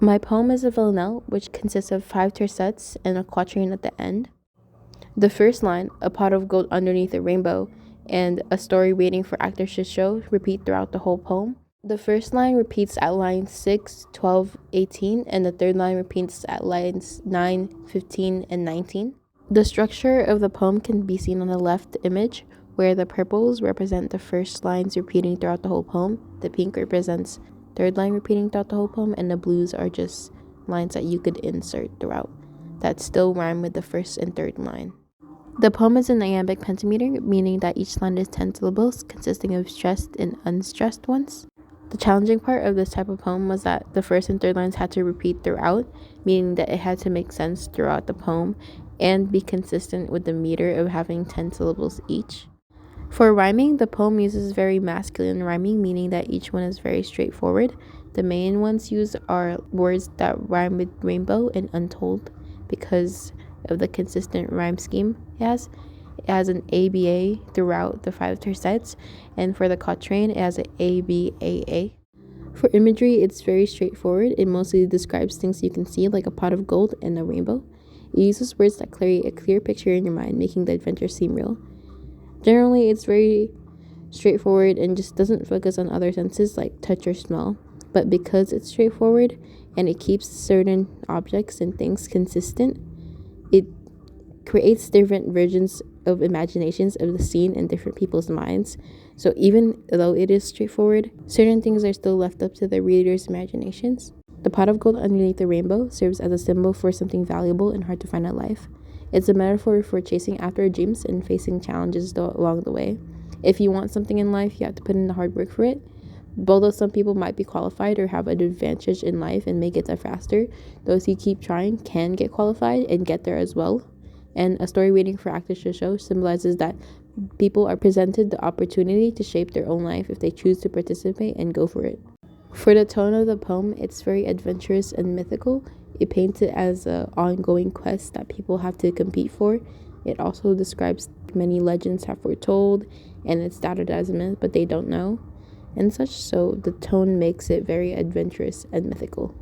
My poem is a villanelle, which consists of 5 tercets and a quatrain at the end. The first line, a pot of gold underneath a rainbow, and a story waiting for actors to show, repeat throughout the whole poem. The first line repeats at lines 6, 12, 18, and the third line repeats at lines 9, 15, and 19. The structure of the poem can be seen on the left image, where the purples represent the first lines repeating throughout the whole poem, the pink represents third line repeating throughout the whole poem, and the blues are just lines that you could insert throughout that still rhyme with the first and third line. The poem is in iambic pentameter, meaning that each line is 10 syllables, consisting of stressed and unstressed ones. The challenging part of this type of poem was that the first and third lines had to repeat throughout, meaning that it had to make sense throughout the poem and be consistent with the meter of having 10 syllables each. For rhyming, the poem uses very masculine rhyming, meaning that each one is very straightforward. The main ones used are words that rhyme with rainbow and untold because of the consistent rhyme scheme it has. It has an ABA throughout the 5 tercets, and for the quatrain, it has an ABAA. For imagery, it's very straightforward. It mostly describes things you can see, like a pot of gold and a rainbow. It uses words that create a clear picture in your mind, making the adventure seem real. Generally, it's very straightforward and just doesn't focus on other senses like touch or smell. But because it's straightforward and it keeps certain objects and things consistent, it creates different versions of imaginations of the scene in different people's minds. So even though it is straightforward, certain things are still left up to the reader's imaginations. The pot of gold underneath the rainbow serves as a symbol for something valuable and hard to find in life. It's a metaphor for chasing after dreams and facing challenges along the way. If you want something in life, you have to put in the hard work for it. Although some people might be qualified or have an advantage in life and may get there faster, those who keep trying can get qualified and get there as well. And a story waiting for actors to show symbolizes that people are presented the opportunity to shape their own life if they choose to participate and go for it. For the tone of the poem, it's very adventurous and mythical. It paints it as an ongoing quest that people have to compete for. It also describes many legends have foretold, and it's doubted as a myth, but they don't know, and such. So the tone makes it very adventurous and mythical.